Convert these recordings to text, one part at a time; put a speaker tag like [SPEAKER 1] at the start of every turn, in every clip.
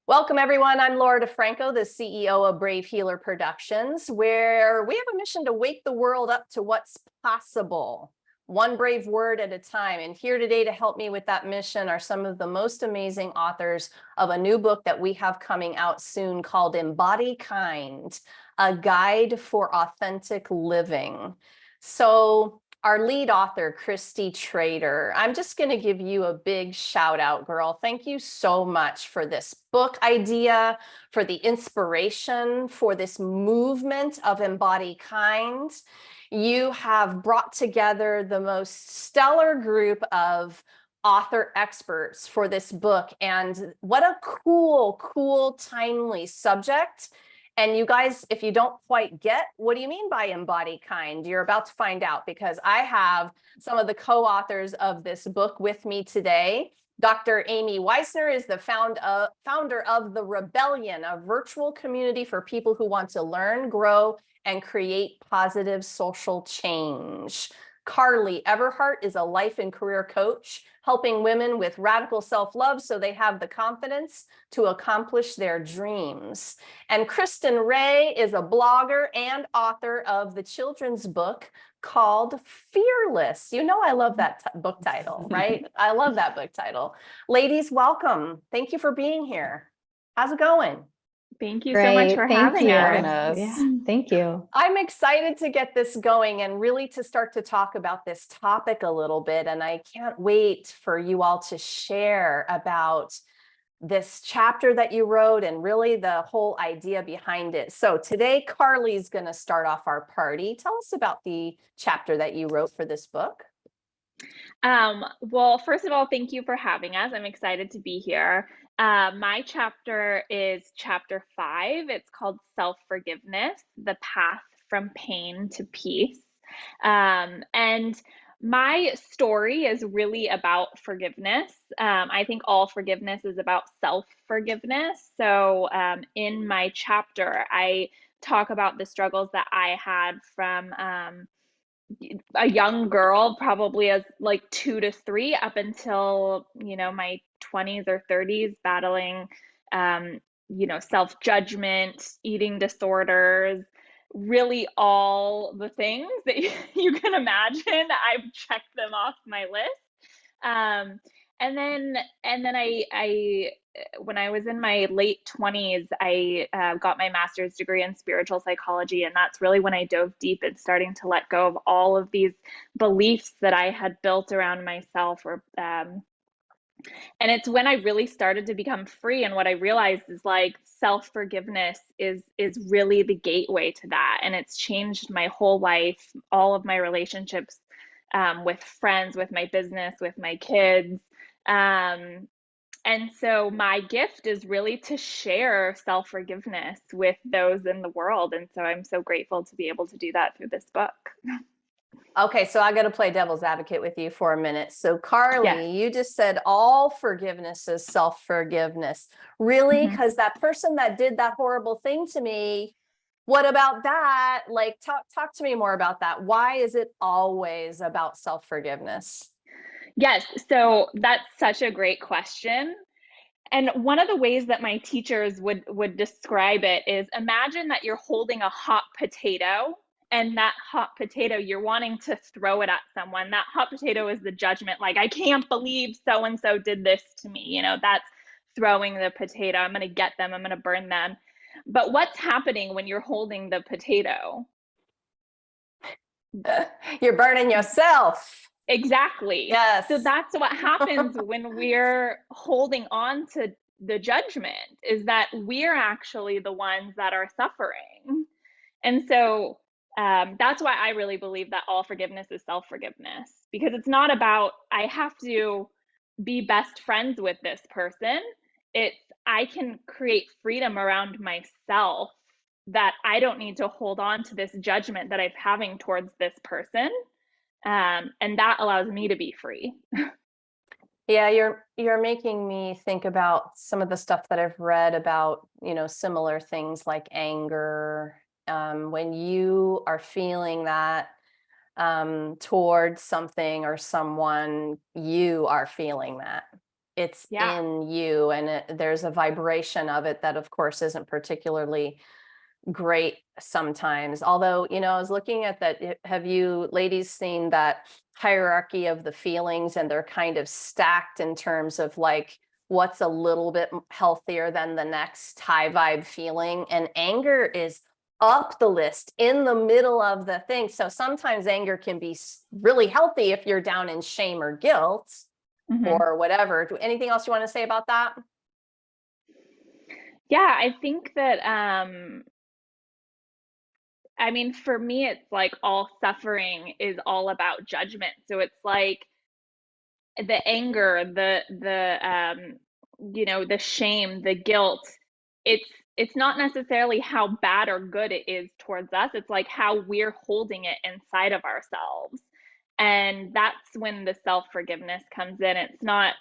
[SPEAKER 1] Welcome, everyone. I'm Laura DeFranco, the CEO of Brave Healer Productions, where we have a mission to wake the world up to what's possible, one brave word at a time. And here today to help me with that mission are some of the most amazing authors of a new book that we have coming out soon called EmbodyKind, a guide for authentic living. So our lead author, Kristi Trader, I'm just going to give you a big shout out, girl. Thank you so much for this book idea, for the inspiration, for this movement of EmbodyKind. You have brought together the most stellar group of author experts for this book. And what a cool, timely subject. And you guys, if you don't quite get, what do you mean by EmbodyKind? You're about to find out, because I have some of the co-authors of this book with me today. Dr. Amy Weissner is the founder of The Rebellion, a virtual community for people who want to learn, grow, and create positive social change. Karlie Everhart is a life and career coach, helping women with radical self-love so they have the confidence to accomplish their dreams. And Kristen Ray is a blogger and author of the children's book called Fearless. You know, I love that book title, right? I love that book title. Ladies, welcome. Thank you for being here. How's it going?
[SPEAKER 2] Thank you so much for having us.
[SPEAKER 3] Yeah, thank you.
[SPEAKER 1] I'm excited to get this going and really to start to talk about this topic a little bit. And I can't wait for you all to share about this chapter that you wrote and really the whole idea behind it. So today, Karlie's going to start off our party. Tell us about the chapter that you wrote for this book.
[SPEAKER 2] Well, first of all, thank you for having us. I'm excited to be here. My chapter is chapter 5. It's called Self-Forgiveness, the Path from Pain to Peace. And my story is really about forgiveness. I think all forgiveness is about self-forgiveness. So in my chapter, I talk about the struggles that I had from a young girl, probably as like 2 to 3, up until, my 20s or 30s, battling, self-judgment, eating disorders, really all the things that you can imagine. I've checked them off my list. And then I when I was in my late 20s, I got my master's degree in spiritual psychology, and that's really when I dove deep in starting to let go of all of these beliefs that I had built around myself, and it's when I really started to become free. And what I realized is, like, self-forgiveness is really the gateway to that, and it's changed my whole life, all of my relationships, with friends, with my business, with my kids. And so my gift is really to share self-forgiveness with those in the world. And so I'm so grateful to be able to do that through this book.
[SPEAKER 1] Okay, so I got to play devil's advocate with you for a minute. So Karlie,
[SPEAKER 2] Yeah.
[SPEAKER 1] you just said all forgiveness is self-forgiveness. Really? Because that person that did that horrible thing to me, what about that? Like, talk to me more about that. Why is it always about self-forgiveness?
[SPEAKER 2] Yes. So that's such a great question. And one of the ways that my teachers would describe it is, imagine that you're holding a hot potato, and that hot potato, you're wanting to throw it at someone. That hot potato is the judgment, like, I can't believe so and so did this to me. That's throwing the potato. I'm going to get them. I'm going to burn them. But what's happening when you're holding the potato?
[SPEAKER 1] You're burning yourself.
[SPEAKER 2] Exactly.
[SPEAKER 1] Yes.
[SPEAKER 2] So that's what happens when we're holding on to the judgment, is that we're actually the ones that are suffering. And so that's why I really believe that all forgiveness is self-forgiveness, because it's not about, I have to be best friends with this person. It's, I can create freedom around myself, that I don't need to hold on to this judgment that I'm having towards this person. And that allows me to be free.
[SPEAKER 1] Yeah, you're making me think about some of the stuff that I've read about, similar things like anger. When you are feeling that towards something or someone, you are feeling that. It's
[SPEAKER 2] Yeah.
[SPEAKER 1] in you, and there's a vibration of it that, of course, isn't particularly great sometimes. Although, I was looking at that. Have you ladies seen that hierarchy of the feelings, and they're kind of stacked in terms of like what's a little bit healthier than the next high vibe feeling? And anger is up the list in the middle of the thing. So sometimes anger can be really healthy if you're down in shame or guilt
[SPEAKER 2] Hmm.
[SPEAKER 1] or whatever. Anything else you want to say about that?
[SPEAKER 2] Yeah, I think that I mean, for me, it's like all suffering is all about judgment. So it's like the anger, the shame, the guilt. It's it's not necessarily how bad or good it is towards us. It's like how we're holding it inside of ourselves. And that's when the self-forgiveness comes in. It's not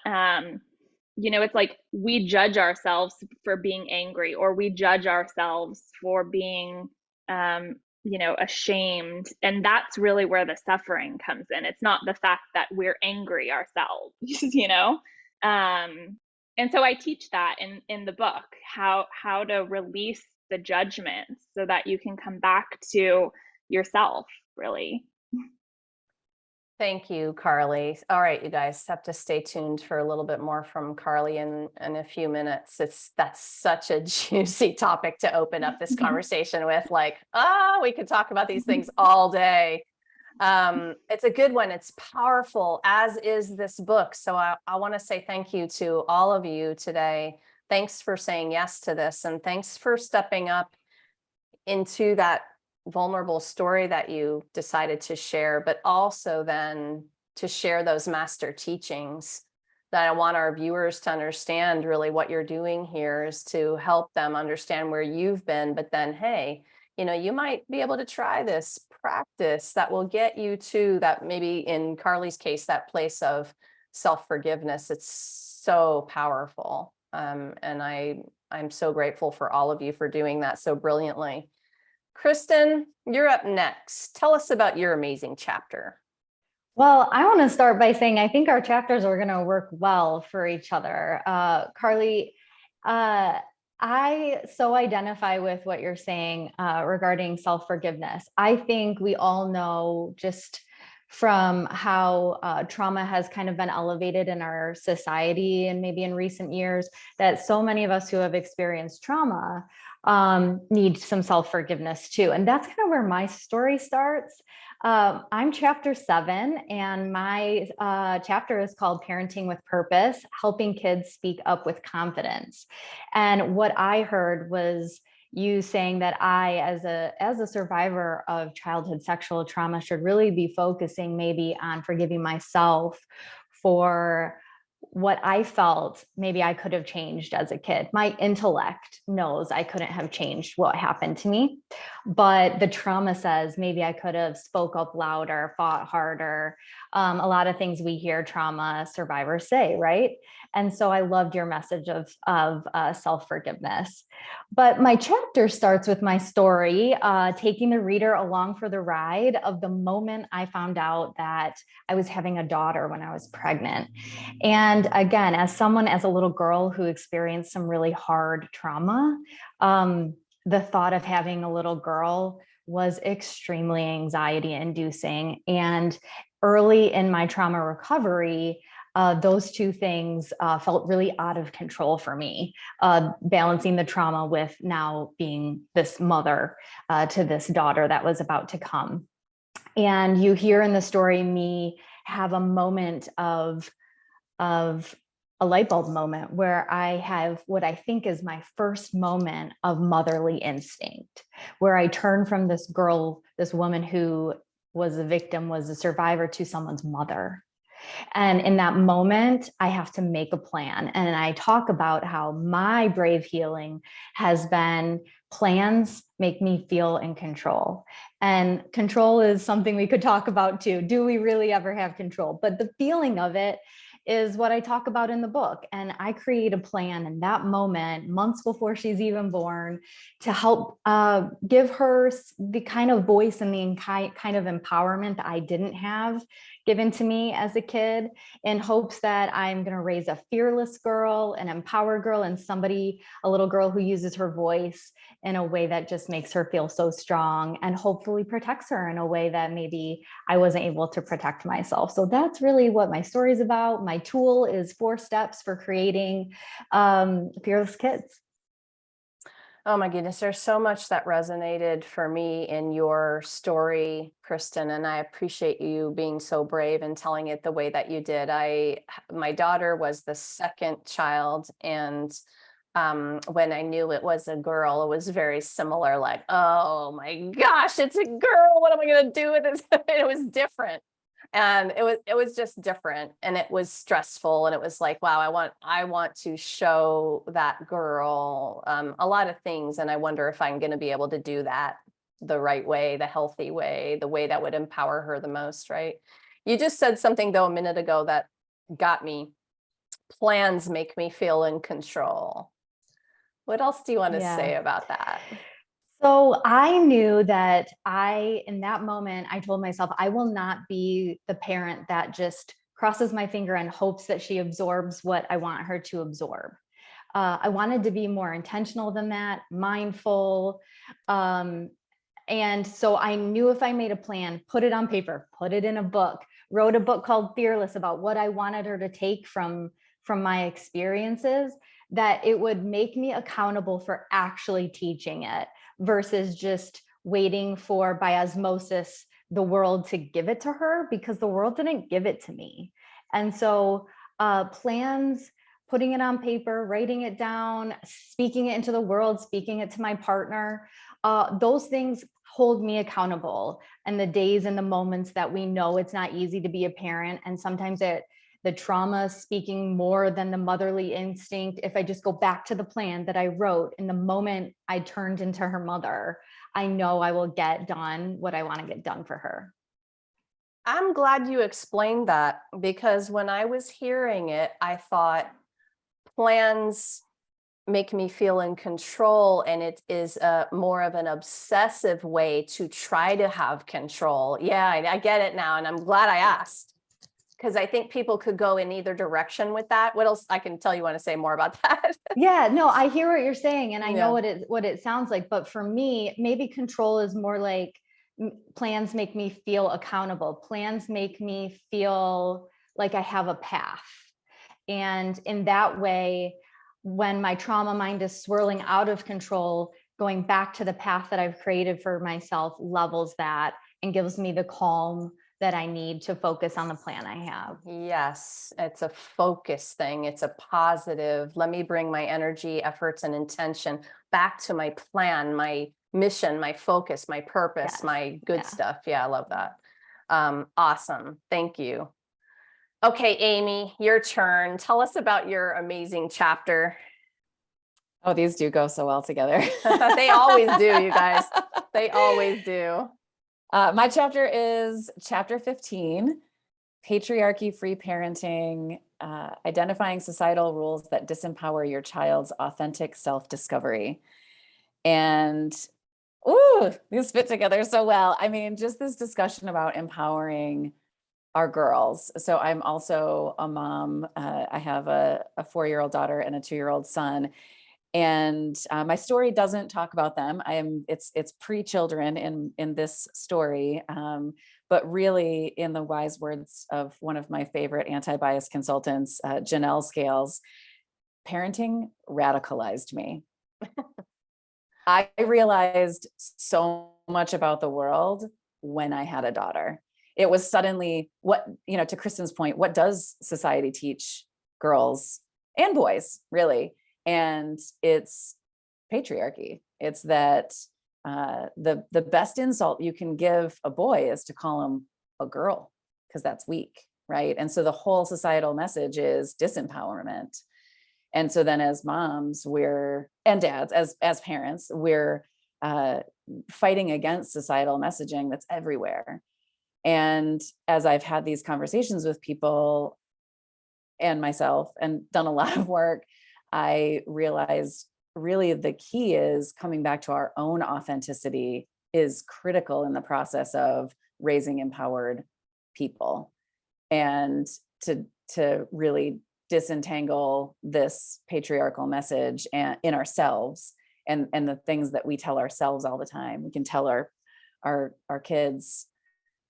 [SPEAKER 2] it's like we judge ourselves for being angry, or we judge ourselves for being ashamed. And that's really where the suffering comes in. It's not the fact that we're angry ourselves, you know? And so I teach that in the book, how to release the judgments so that you can come back to yourself, really.
[SPEAKER 1] Thank you, Karlie. All right, you guys have to stay tuned for a little bit more from Karlie in a few minutes. That's such a juicy topic to open up this conversation with. Like, we could talk about these things all day. It's a good one. It's powerful, as is this book. So I want to say thank you to all of you today. Thanks for saying yes to this, and thanks for stepping up into that vulnerable story that you decided to share, but also then to share those master teachings. That I want our viewers to understand really what you're doing here is to help them understand where you've been, but then, hey, you might be able to try this practice that will get you to that, maybe in Karlie's case, that place of self-forgiveness. It's so powerful. And I'm so grateful for all of you for doing that so brilliantly. Kristen, you're up next. Tell us about your amazing chapter.
[SPEAKER 3] Well, I want to start by saying I think our chapters are going to work well for each other. Karlie, I so identify with what you're saying regarding self-forgiveness. I think we all know, just from how trauma has kind of been elevated in our society and maybe in recent years, that so many of us who have experienced trauma need some self-forgiveness too. And that's kind of where my story starts. I'm chapter 7, and my chapter is called Parenting with Purpose, Helping Kids Speak Up with Confidence. And what I heard was you saying that I, as a survivor of childhood sexual trauma, should really be focusing maybe on forgiving myself for what I felt maybe I could have changed as a kid. My intellect knows I couldn't have changed what happened to me, but the trauma says maybe I could have spoke up louder, fought harder. A lot of things we hear trauma survivors say, right? And so I loved your message of self-forgiveness. But my chapter starts with my story, taking the reader along for the ride of the moment I found out that I was having a daughter when I was pregnant. And again, as a little girl who experienced some really hard trauma, the thought of having a little girl was extremely anxiety inducing. And early in my trauma recovery, those two things felt really out of control for me, balancing the trauma with now being this mother to this daughter that was about to come. And you hear in the story me have a moment of a light bulb moment where I have what I think is my first moment of motherly instinct, where I turn from this girl, this woman who was a victim, was a survivor, to someone's mother. And in that moment, I have to make a plan. And I talk about how my brave healing has been plans make me feel in control. And control is something we could talk about too. Do we really ever have control? But the feeling of it is what I talk about in the book. And I create a plan in that moment, months before she's even born, to help give her the kind of voice and the kind of empowerment that I didn't have given to me as a kid in hopes that I'm going to raise a fearless girl, an empowered girl, and a little girl who uses her voice in a way that just makes her feel so strong and hopefully protects her in a way that maybe I wasn't able to protect myself. So that's really what my story is about. My tool is 4 steps for creating fearless kids.
[SPEAKER 1] Oh my goodness, there's so much that resonated for me in your story, Kristen, and I appreciate you being so brave and telling it the way that you did. My daughter was the second child, and when I knew it was a girl, it was very similar, like, oh my gosh, it's a girl. What am I gonna do with this? It was different. And it was just different, and it was stressful, and it was like, wow, I want to show that girl a lot of things, and I wonder if I'm going to be able to do that the right way, the healthy way, the way that would empower her the most, right? You just said something though a minute ago that got me. Plans make me feel in control. What else do you want to say about that?
[SPEAKER 3] So I knew that in that moment, I told myself, I will not be the parent that just crosses my finger and hopes that she absorbs what I want her to absorb. I wanted to be more intentional than that, mindful. And so I knew if I made a plan, put it on paper, put it in a book, wrote a book called Fearless about what I wanted her to take from my experiences, that it would make me accountable for actually teaching it versus just waiting for, by osmosis, the world to give it to her, because the world didn't give it to me. And so plans, putting it on paper, writing it down, speaking it into the world, speaking it to my partner, those things hold me accountable. And the days and the moments that we know it's not easy to be a parent, and sometimes the trauma speaking more than the motherly instinct. If I just go back to the plan that I wrote, in the moment I turned into her mother, I know I will get done what I want to get done for her.
[SPEAKER 1] I'm glad you explained that, because when I was hearing it, I thought plans make me feel in control, and it is more of an obsessive way to try to have control. Yeah, I get it now, and I'm glad I asked, because I think people could go in either direction with that. What else I can tell you want to say more about that?
[SPEAKER 3] Yeah, no, I hear what you're saying, and I know
[SPEAKER 1] Yeah.
[SPEAKER 3] what it sounds like, but for me, maybe control is more like plans make me feel accountable. Plans make me feel like I have a path. And in that way, when my trauma mind is swirling out of control, going back to the path that I've created for myself levels that and gives me the calm that I need to focus on the plan I have.
[SPEAKER 1] Yes, it's a focus thing. It's a positive. Let me bring my energy, efforts, and intention back to my plan, my mission, my focus, my purpose,
[SPEAKER 3] Yes.
[SPEAKER 1] my good
[SPEAKER 3] Yeah.
[SPEAKER 1] stuff. Yeah, I love that. Awesome. Thank you. Okay, Amy, your turn. Tell us about your amazing chapter.
[SPEAKER 4] Oh, these do go so well together.
[SPEAKER 1] They always do, you guys. They always do.
[SPEAKER 4] My chapter is chapter 15, patriarchy-free parenting, identifying societal rules that disempower your child's authentic self-discovery. And ooh, these fit together so well. I mean, just this discussion about empowering our girls. So I'm also a mom. I have a 4-year-old daughter and a 2-year-old son. And my story doesn't talk about them. It's pre-children in this story, but really, in the wise words of one of my favorite anti-bias consultants, Janelle Scales, parenting radicalized me. I realized so much about the world when I had a daughter. It was suddenly to Kristen's point, what does society teach girls and boys, really? And it's patriarchy. It's that the best insult you can give a boy is to call him a girl, because that's weak, right? And so the whole societal message is disempowerment. And so then as moms, and dads, as parents, we're fighting against societal messaging that's everywhere. And as I've had these conversations with people and myself and done a lot of work, I realized really the key is coming back to our own authenticity is critical in the process of raising empowered people. and to really disentangle this patriarchal message and in ourselves and the things that we tell ourselves all the time. We can tell our kids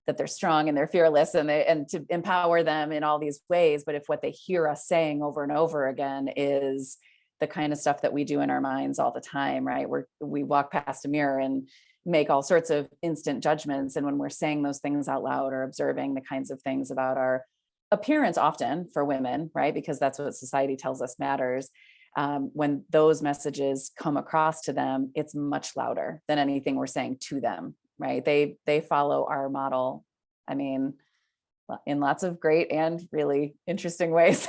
[SPEAKER 4] that they're strong and they're fearless and to empower them in all these ways. But if what they hear us saying over and over again is the kind of stuff that we do in our minds all the time, right? We walk past a mirror and make all sorts of instant judgments. And when we're saying those things out loud or observing the kinds of things about our appearance, often for women, right? Because that's what society tells us matters. When those messages come across to them, it's much louder than anything we're saying to them, right? They follow our model. I mean, in lots of great and really interesting ways.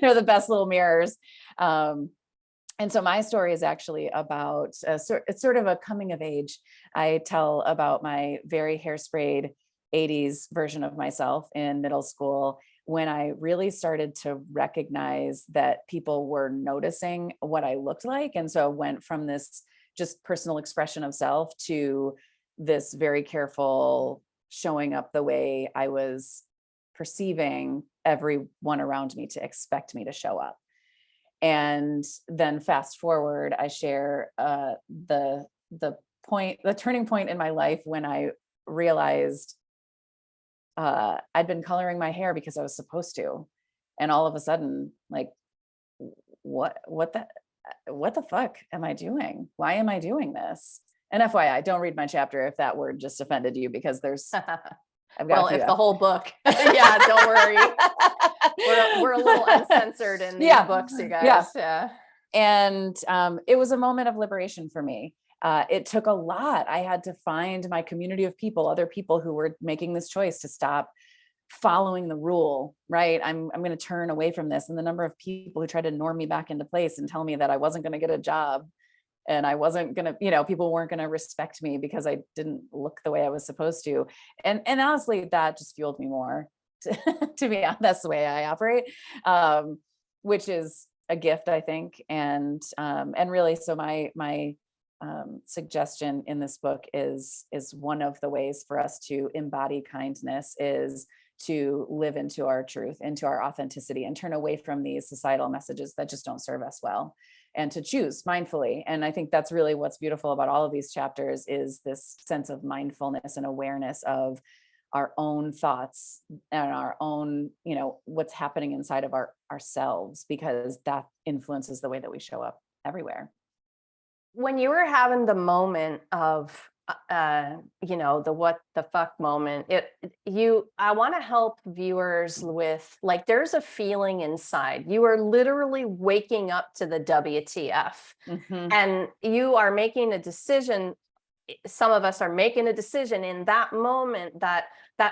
[SPEAKER 4] They're the best little mirrors. And so my story is actually about, it's sort of a coming of age. I tell about my very hairsprayed 80s version of myself in middle school, when I really started to recognize that people were noticing what I looked like. And so I went from this just personal expression of self to this very careful showing up the way I was perceiving everyone around me to expect me to show up. And then fast forward, I share the turning point in my life when I realized I'd been coloring my hair because I was supposed to, and all of a sudden, like, what the fuck am I doing? Why am I doing this? And FYI, don't read my chapter if that word just offended you, because there's I've got
[SPEAKER 1] if the whole book, yeah, don't worry. We're a little uncensored in these books, you guys. Yeah.
[SPEAKER 4] And it was a moment of liberation for me. It took a lot. I had to find my community of people, other people who were making this choice to stop following the rule, right? I'm going to turn away from this. And the number of people who tried to norm me back into place and tell me that I wasn't going to get a job and I wasn't going to, people weren't going to respect me because I didn't look the way I was supposed to. And honestly, that just fueled me more to be honest. That's the way I operate, which is a gift, I think. And really, so my suggestion in this book is one of the ways for us to embody kindness is to live into our truth, into our authenticity, and turn away from these societal messages that just don't serve us well, and to choose mindfully. And I think that's really what's beautiful about all of these chapters is this sense of mindfulness and awareness of our own thoughts and our own, what's happening inside of ourselves, because that influences the way that we show up everywhere.
[SPEAKER 1] When you were having the moment of, the what the fuck moment, I want to help viewers with, like, there's a feeling inside. You are literally waking up to the WTF, and you are making a decision. Some of us are making a decision in that moment, that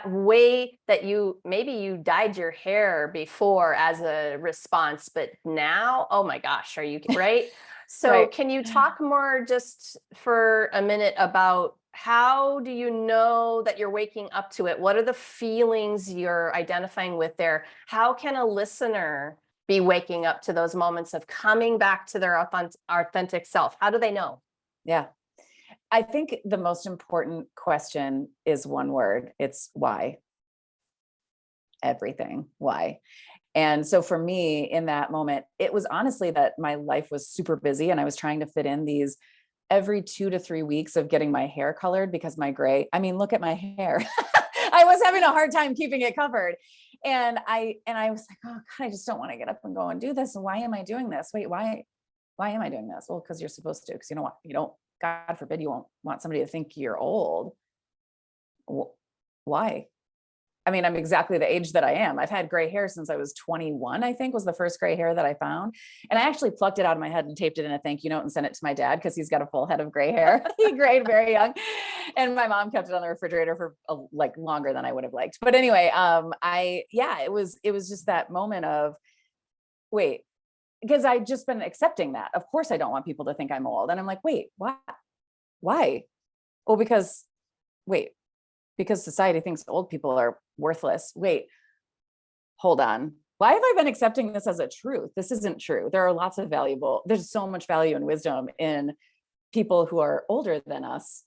[SPEAKER 1] way that maybe you dyed your hair before as a response, but now, oh my gosh, are you right? So
[SPEAKER 4] right.
[SPEAKER 1] Can you talk more just for a minute about how do you know that you're waking up to it? What are the feelings you're identifying with there? How can a listener be waking up to those moments of coming back to their authentic self? How do they know?
[SPEAKER 4] Yeah. I think the most important question is one word. It's why. Everything. Why? And so for me in that moment, it was honestly that my life was super busy and I was trying to fit in these every 2 to 3 weeks of getting my hair colored because look at my hair. I was having a hard time keeping it covered. And I was like, oh God, I just don't want to get up and go and do this. And why am I doing this? Wait, why am I doing this? Well, because you're supposed to, because you don't, God forbid, you won't want somebody to think you're old. Why? I mean, I'm exactly the age that I am. I've had gray hair since I was 21, I think was the first gray hair that I found. And I actually plucked it out of my head and taped it in a thank you note and sent it to my dad because he's got a full head of gray hair. He grayed very young. And my mom kept it on the refrigerator for longer than I would have liked. But anyway, it was just that moment of, wait, because I'd just been accepting that. Of course, I don't want people to think I'm old. And I'm like, wait, what? Why? Well, because society thinks old people are worthless. Wait, hold on. Why have I been accepting this as a truth? This isn't true. There's so much value and wisdom in people who are older than us.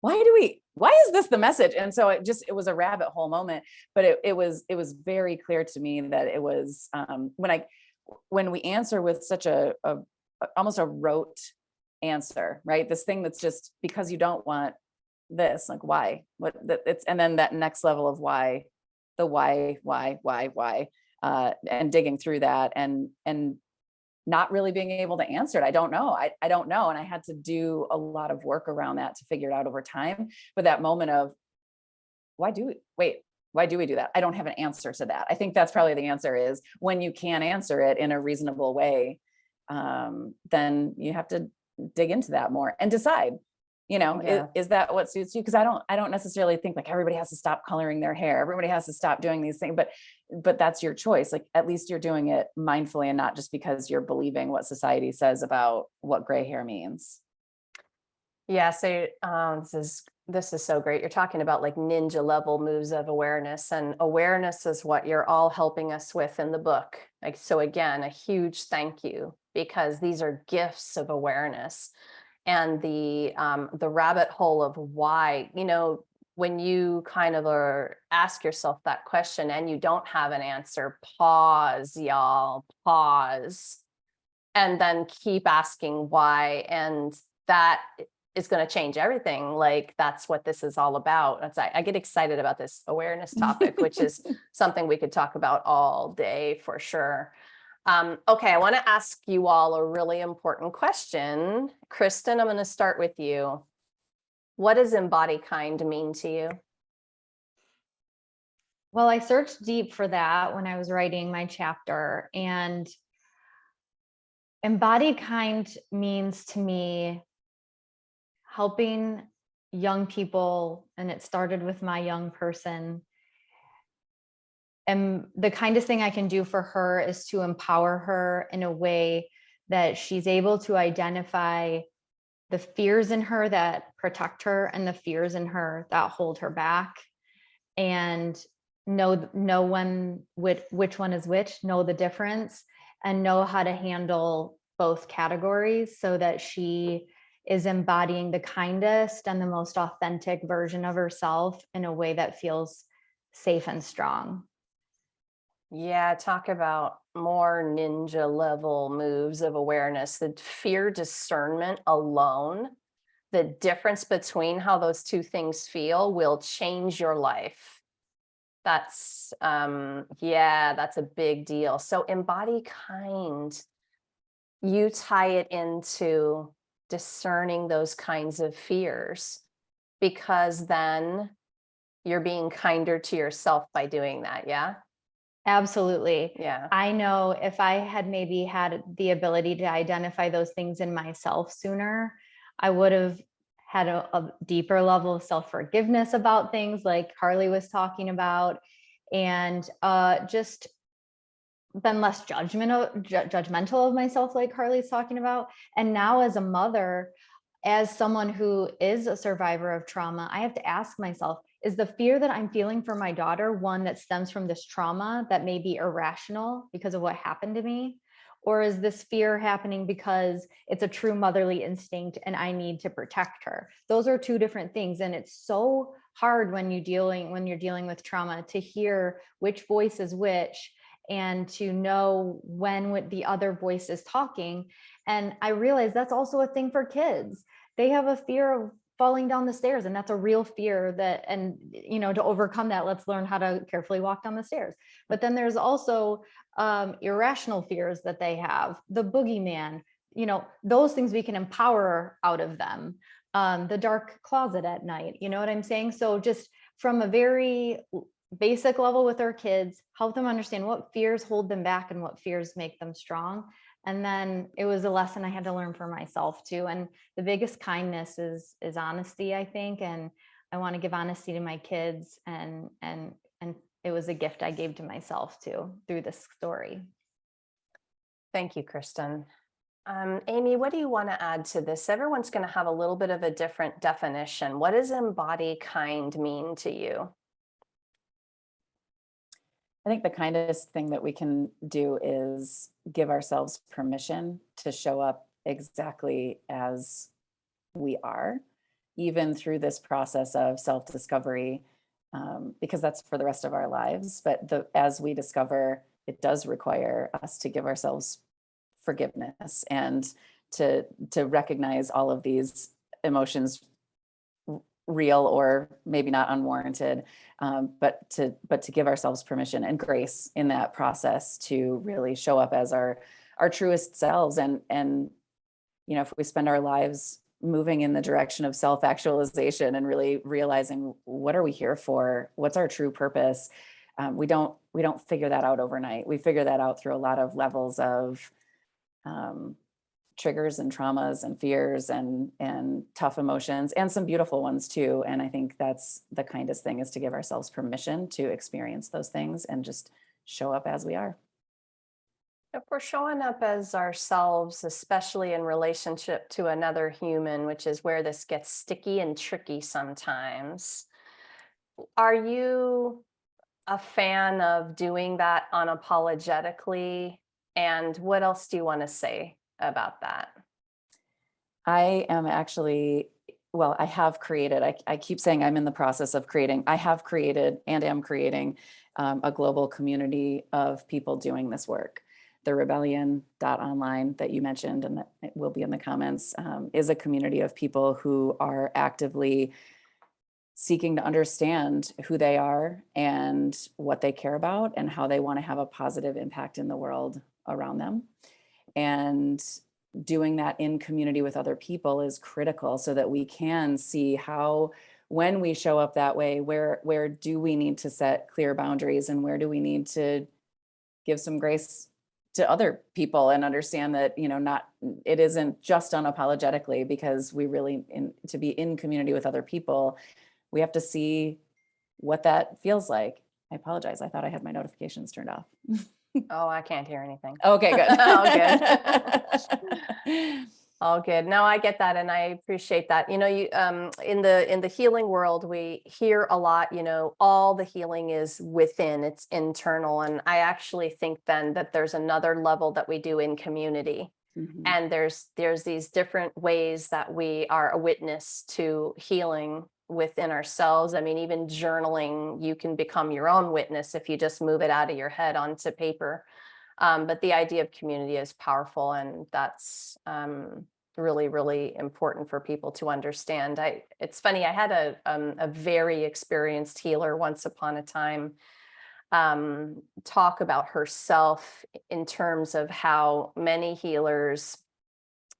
[SPEAKER 4] why is this the message? And so it was a rabbit hole moment, but it was very clear to me that it was, when we answer with such a almost a rote answer, right? This thing that's just because you don't want this, like, why, and then that next level of why, the why, and digging through that and not really being able to answer it. I don't know. I don't know. And I had to do a lot of work around that to figure it out over time. But that moment of why do we do that? I don't have an answer to that. I think that's probably the answer, is when you can answer it in a reasonable way, then you have to dig into that more and decide, is that what suits you? Because I don't necessarily think like everybody has to stop coloring their hair. Everybody has to stop doing these things, but that's your choice. Like, at least you're doing it mindfully and not just because you're believing what society says about what gray hair means.
[SPEAKER 1] Yeah. So this is so great. You're talking about like ninja level moves of awareness, and awareness is what you're all helping us with in the book. Like, so again, a huge thank you, because these are gifts of awareness. And the rabbit hole of why, when you kind of ask yourself that question and you don't have an answer, pause, y'all, pause, and then keep asking why. And that is going to change everything. Like, that's what this is all about. I get excited about this awareness topic, which is something we could talk about all day for sure. Okay, I want to ask you all a really important question. Kristen, I'm going to start with you. What does EmbodyKind mean to you?
[SPEAKER 3] Well, I searched deep for that when I was writing my chapter, and EmbodyKind means to me helping young people, and it started with my young person. And the kindest thing I can do for her is to empower her in a way that she's able to identify the fears in her that protect her and the fears in her that hold her back, and know which one is which, know the difference, and know how to handle both categories so that she is embodying the kindest and the most authentic version of herself in a way that feels safe and strong.
[SPEAKER 1] Yeah, talk about more ninja level moves of awareness. The fear discernment alone, the difference between how those two things feel will change your life. That's that's a big deal. So EmbodyKind, you tie it into discerning those kinds of fears, because then you're being kinder to yourself by doing that. Yeah.
[SPEAKER 3] Absolutely.
[SPEAKER 1] Yeah.
[SPEAKER 3] I know if I had maybe had the ability to identify those things in myself sooner, I would have had a deeper level of self-forgiveness about things like Karlie was talking about, and just been less judgmental of myself like Karlie's talking about. And now as a mother, as someone who is a survivor of trauma, I have to ask myself, is the fear that I'm feeling for my daughter one that stems from this trauma that may be irrational because of what happened to me? Or is this fear happening because it's a true motherly instinct and I need to protect her? Those are two different things. And it's so hard when you're dealing with trauma to hear which voice is which, and to know when the other voice is talking. And I realize that's also a thing for kids. They have a fear of falling down the stairs, and that's a real fear to overcome that, let's learn how to carefully walk down the stairs. But then there's also irrational fears that they have, the boogeyman, those things we can empower out of them, the dark closet at night, you know what I'm saying? So just from a very basic level with our kids, help them understand what fears hold them back and what fears make them strong. And then it was a lesson I had to learn for myself too. And the biggest kindness is honesty, I think. And I want to give honesty to my kids, and it was a gift I gave to myself too through this story.
[SPEAKER 1] Thank you, Kristen. Amy, what do you want to add to this? Everyone's going to have a little bit of a different definition. What does EmbodyKind mean to you?
[SPEAKER 4] I think the kindest thing that we can do is give ourselves permission to show up exactly as we are, even through this process of self-discovery, because that's for the rest of our lives. But as we discover, it does require us to give ourselves forgiveness and to recognize all of these emotions, real or maybe not unwarranted, but to give ourselves permission and grace in that process to really show up as our truest selves. And if we spend our lives moving in the direction of self-actualization and really realizing, what are we here for? What's our true purpose? We don't figure that out overnight. We figure that out through a lot of levels of triggers and traumas and fears and tough emotions, and some beautiful ones too. And I think that's the kindest thing, is to give ourselves permission to experience those things and just show up as we are.
[SPEAKER 1] If we're showing up as ourselves, especially in relationship to another human, which is where this gets sticky and tricky sometimes, are you a fan of doing that unapologetically? And what else do you want to say about that?
[SPEAKER 4] I am actually, well, I have created, I keep saying I'm in the process of creating, I have created and am creating a global community of people doing this work. The rebellion.online that you mentioned, and that it will be in the comments, is a community of people who are actively seeking to understand who they are and what they care about and how they want to have a positive impact in the world around them. And doing that in community with other people is critical, so that we can see how, when we show up that way, where do we need to set clear boundaries, and where do we need to give some grace to other people, and understand that, it isn't just unapologetically, because we really, to be in community with other people, we have to see what that feels like. I apologize. I thought I had my notifications turned off.
[SPEAKER 1] Oh, I can't hear anything.
[SPEAKER 4] Okay, good.
[SPEAKER 1] Oh, good. All good. No, I get that, and I appreciate that. You in the healing world, we hear a lot, all the healing is within, it's internal. And I actually think then that there's another level that we do in community.
[SPEAKER 4] Mhm.
[SPEAKER 1] And there's these different ways that we are a witness to healing within ourselves. I mean, even journaling, you can become your own witness if you just move it out of your head onto paper. But the idea of community is powerful, and that's really, really important for people to understand. It's funny, I had a very experienced healer once upon a time talk about herself in terms of how many healers,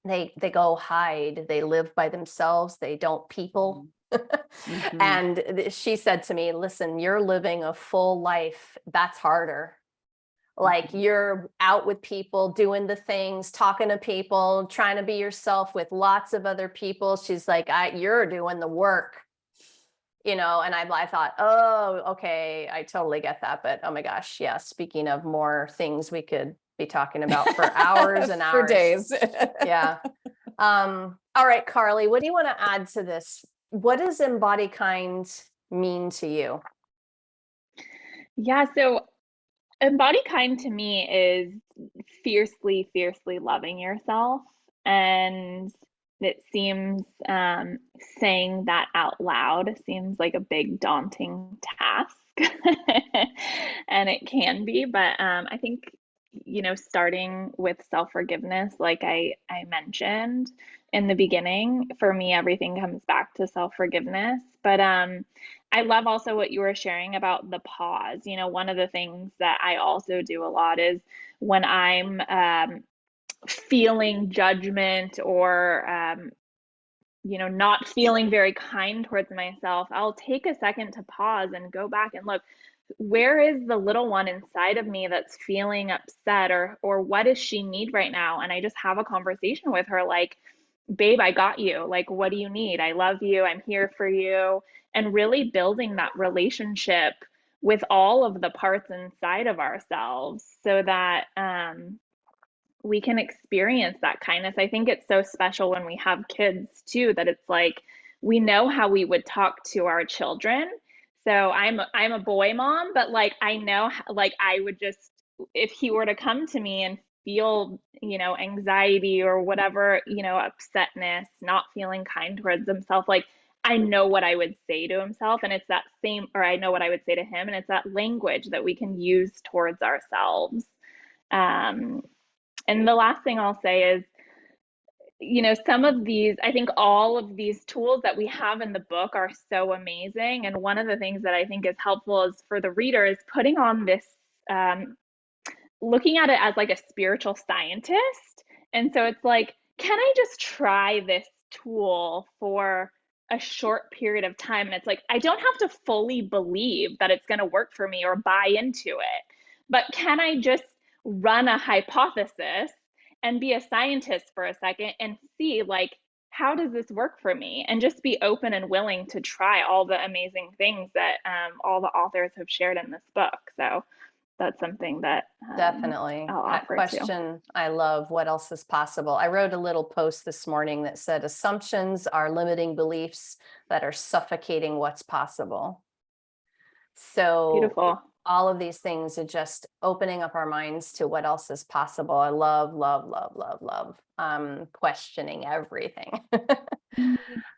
[SPEAKER 1] they go hide, they live by themselves, they don't people.
[SPEAKER 4] Mhm.
[SPEAKER 1] And she said to me, listen, you're living a full life. That's harder. Like, you're out with people, doing the things, talking to people, trying to be yourself with lots of other people. She's like, you're doing the work, and I thought, oh, okay, I totally get that. But oh my gosh, yeah, speaking of more things we could be talking about for hours and hours.
[SPEAKER 4] For days.
[SPEAKER 1] Yeah. All right, Karlie, what do you want to add to this? What does EmbodyKind mean to you?
[SPEAKER 2] Yeah, so EmbodyKind to me is fiercely, fiercely loving yourself. And it seems saying that out loud seems like a big, daunting task. And it can be, but I think, starting with self-forgiveness, like I mentioned in the beginning, for me, everything comes back to self-forgiveness. But I love also what you were sharing about the pause. One of the things that I also do a lot is when I'm feeling judgment or, not feeling very kind towards myself, I'll take a second to pause and go back and look, where is the little one inside of me that's feeling upset, or what does she need right now? And I just have a conversation with her, like, babe, I got you. Like, what do you need? I love you. I'm here for you. And really building that relationship with all of the parts inside of ourselves, so that we can experience that kindness. I think it's so special when we have kids too, that it's like, we know how we would talk to our children. So I'm a boy mom, but like, I know, like, I would just, if he were to come to me and feel, anxiety or whatever, upsetness, not feeling kind towards himself, like, I know what I would say to himself, and it's that same, or I know what I would say to him, and it's that language that we can use towards ourselves. And the last thing I'll say is, some of these, I think all of these tools that we have in the book are so amazing. And one of the things that I think is helpful is for the reader is putting on this, looking at it as like a spiritual scientist. And so it's like, can I just try this tool for a short period of time? And it's like, I don't have to fully believe that it's going to work for me or buy into it, but can I just run a hypothesis and be a scientist for a second and see, like, how does this work for me? And just be open and willing to try all the amazing things that all the authors have shared in this book. So that's something that
[SPEAKER 1] Definitely.
[SPEAKER 2] I'll
[SPEAKER 1] That
[SPEAKER 2] offer
[SPEAKER 1] question, I love. What else is possible? I wrote a little post this morning that said assumptions are limiting beliefs that are suffocating what's possible. So
[SPEAKER 2] Beautiful.
[SPEAKER 1] all of these things are just opening up our minds to what else is possible. I love questioning everything.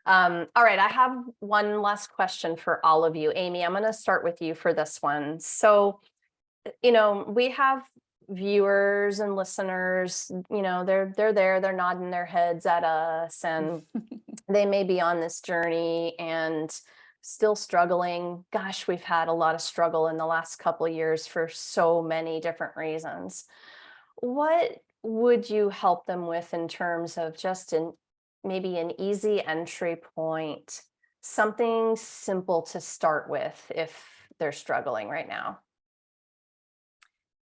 [SPEAKER 1] All right, I have one last question for all of you. Amy, I'm going to start with you for this one. So, we have viewers and listeners, they're there, they're nodding their heads at us, and they may be on this journey and still struggling. Gosh, we've had a lot of struggle in the last couple of years for so many different reasons. What would you help them with in terms of just maybe an easy entry point, something simple to start with if they're struggling right now?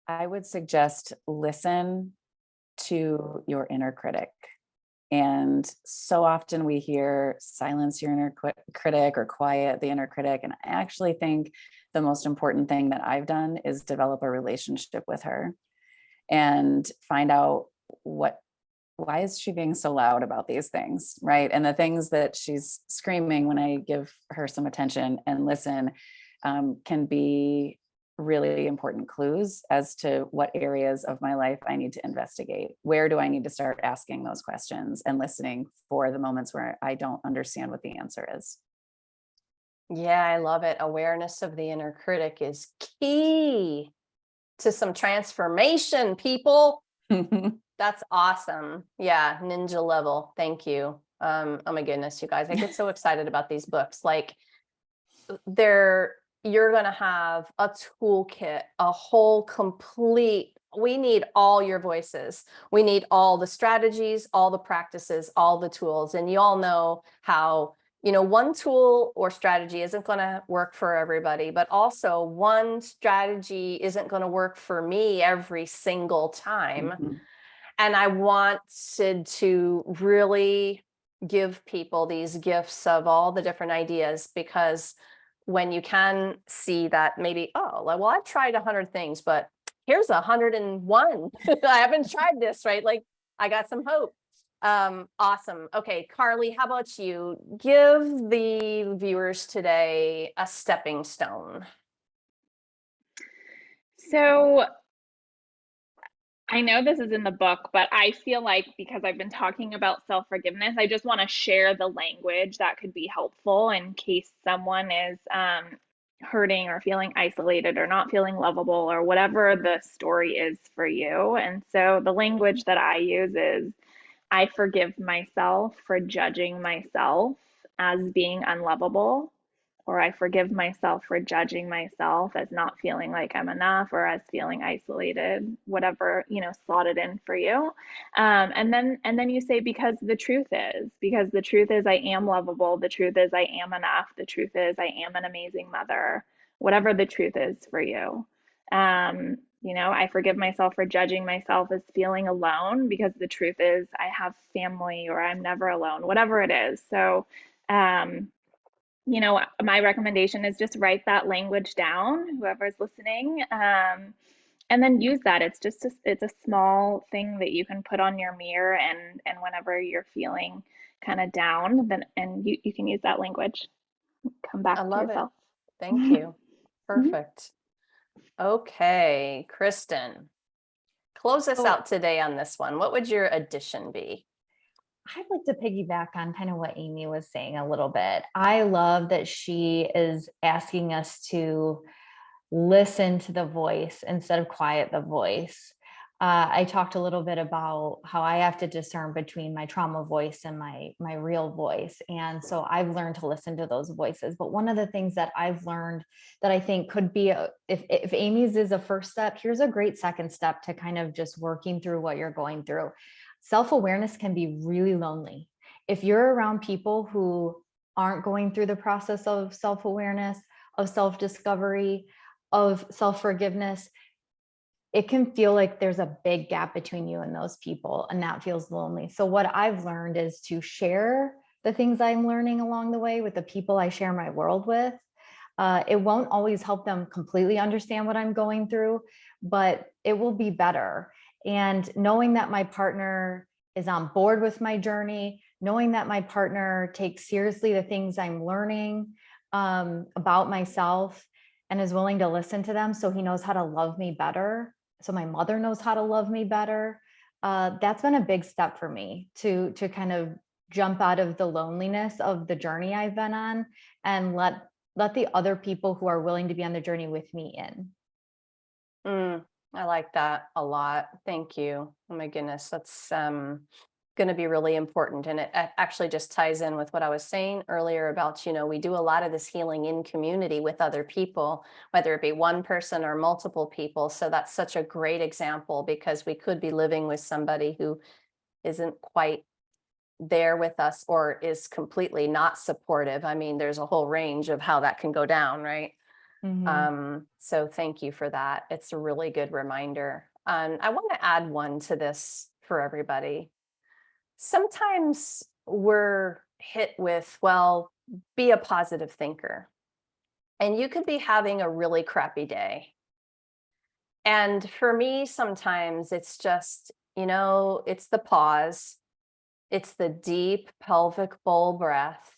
[SPEAKER 4] I would suggest listen to your inner critic. And so often we hear silence your inner critic or quiet the inner critic. And I actually think the most important thing that I've done is develop a relationship with her and find out why is she being so loud about these things, right? And the things that she's screaming when I give her some attention and listen can be really important clues as to what areas of my life I need to investigate. Where do I need to start asking those questions and listening for the moments where I don't understand what the answer is?
[SPEAKER 1] Yeah, I love it. Awareness of the inner critic is key to some transformation, people. That's awesome. Yeah, ninja level. Thank you. Oh my goodness, you guys, I get so excited about these books. Like you're going to have a toolkit, a whole complete, we need all your voices. We need all the strategies, all the practices, all the tools. And you all know how, one tool or strategy isn't going to work for everybody, but also one strategy isn't going to work for me every single time.
[SPEAKER 4] Mm-hmm.
[SPEAKER 1] And I wanted to really give people these gifts of all the different ideas, because when you can see that maybe, well, I've tried 100 things, but here's 101. I haven't tried this, right? Like I got some hope. Awesome. Okay, Karlie, how about you? Give the viewers today a stepping stone.
[SPEAKER 2] So I know this is in the book, but I feel like because I've been talking about self-forgiveness, I just want to share the language that could be helpful in case someone is hurting or feeling isolated or not feeling lovable or whatever the story is for you. And so the language that I use is, I forgive myself for judging myself as being unlovable, or I forgive myself for judging myself as not feeling like I'm enough or as feeling isolated, whatever, slotted in for you. And then you say, because the truth is I am lovable. The truth is I am enough. The truth is I am an amazing mother, whatever the truth is for you. I forgive myself for judging myself as feeling alone, because the truth is I have family, or I'm never alone, whatever it is. So, my recommendation is just write that language down, whoever's listening, and then use that. It's a small thing that you can put on your mirror, and whenever you're feeling kind of down, then you can use that language. Come back to yourself.
[SPEAKER 1] Thank you. Perfect. Okay, Kristen, close us out today on this one. What would your addition be?
[SPEAKER 3] I'd like to piggyback on kind of what Amy was saying a little bit. I love that she is asking us to listen to the voice instead of quiet the voice. I talked a little bit about how I have to discern between my trauma voice and my real voice. And so I've learned to listen to those voices. But one of the things that I've learned that I think could be, if Amy's is a first step, here's a great second step to kind of just working through what you're going through. Self-awareness can be really lonely. If you're around people who aren't going through the process of self-awareness, of self-discovery, of self-forgiveness, it can feel like there's a big gap between you and those people, and that feels lonely. So what I've learned is to share the things I'm learning along the way with the people I share my world with. It won't always help them completely understand what I'm going through, but it will be better. And knowing that my partner is on board with my journey, knowing that my partner takes seriously the things I'm learning about myself and is willing to listen to them, so he knows how to love me better, so my mother knows how to love me better. That's been a big step for me to kind of jump out of the loneliness of the journey I've been on and let the other people who are willing to be on the journey with me in.
[SPEAKER 1] I like that a lot. Thank you. Oh my goodness, that's going to be really important. And it actually just ties in with what I was saying earlier about, we do a lot of this healing in community with other people, whether it be one person or multiple people. So that's such a great example, because we could be living with somebody who isn't quite there with us or is completely not supportive. I mean, there's a whole range of how that can go down, right? So thank you for that. It's a really good reminder. And I want to add one to this for everybody. Sometimes we're hit with, well, be a positive thinker. And you could be having a really crappy day. And for me, sometimes it's just, it's the pause, it's the deep pelvic bowl breath,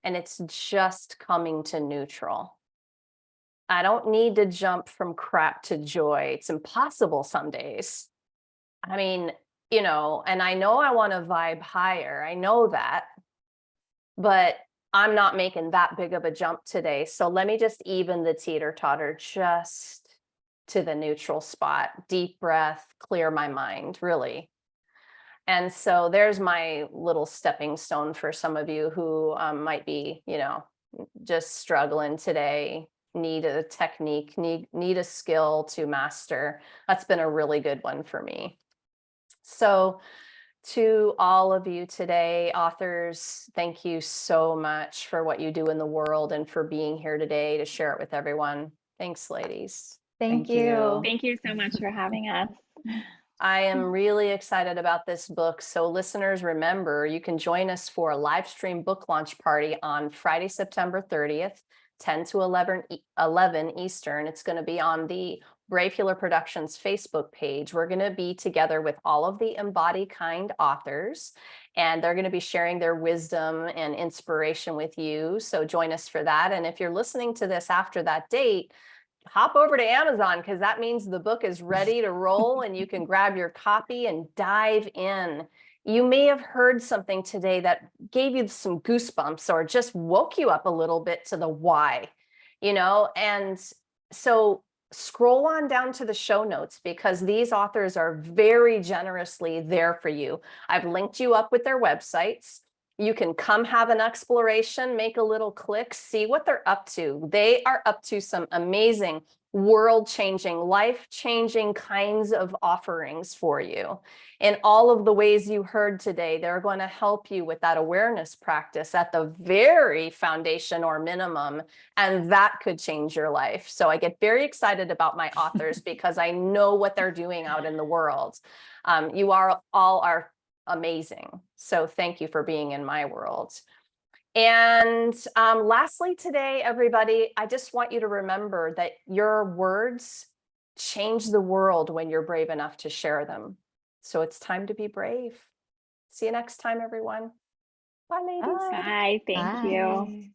[SPEAKER 1] and it's just coming to neutral. I don't need to jump from crap to joy. It's impossible some days. I mean, and I know I want to vibe higher. I know that, but I'm not making that big of a jump today. So let me just even the teeter-totter just to the neutral spot. Deep breath, clear my mind, really. And so there's my little stepping stone for some of you who might be, just struggling today, need a technique, need a skill to master. That's been a really good one for me. So to all of you today, authors, thank you so much for what you do in the world and for being here today to share it with everyone. Thanks, ladies.
[SPEAKER 3] Thank you.
[SPEAKER 2] Thank you so much for having us.
[SPEAKER 1] I am really excited about this book. So listeners, remember, you can join us for a live stream book launch party on Friday, September 30th, 10 to 11 Eastern. It's going to be on the Brave Healer Productions Facebook page. We're going to be together with all of the EmbodyKind authors, and they're going to be sharing their wisdom and inspiration with you. So join us for that. And if you're listening to this after that date, hop over to Amazon, because that means the book is ready to roll and you can grab your copy and dive in. You may have heard something today that gave you some goosebumps or just woke you up a little bit to the why, and so scroll on down to the show notes, because these authors are very generously there for you. I've linked you up with their websites. You can come have an exploration, make a little click, see what they're up to. They are up to some amazing, world-changing, life-changing kinds of offerings for you. In all of the ways you heard today, they're going to help you with that awareness practice at the very foundation or minimum, and that could change your life. So I get very excited about my authors because I know what they're doing out in the world. You all are amazing. So thank you for being in my world. And lastly today, everybody, I just want you to remember that your words change the world when you're brave enough to share them. So it's time to be brave. See you next time, everyone. Bye, ladies.
[SPEAKER 2] Bye. Thank you.
[SPEAKER 3] Bye.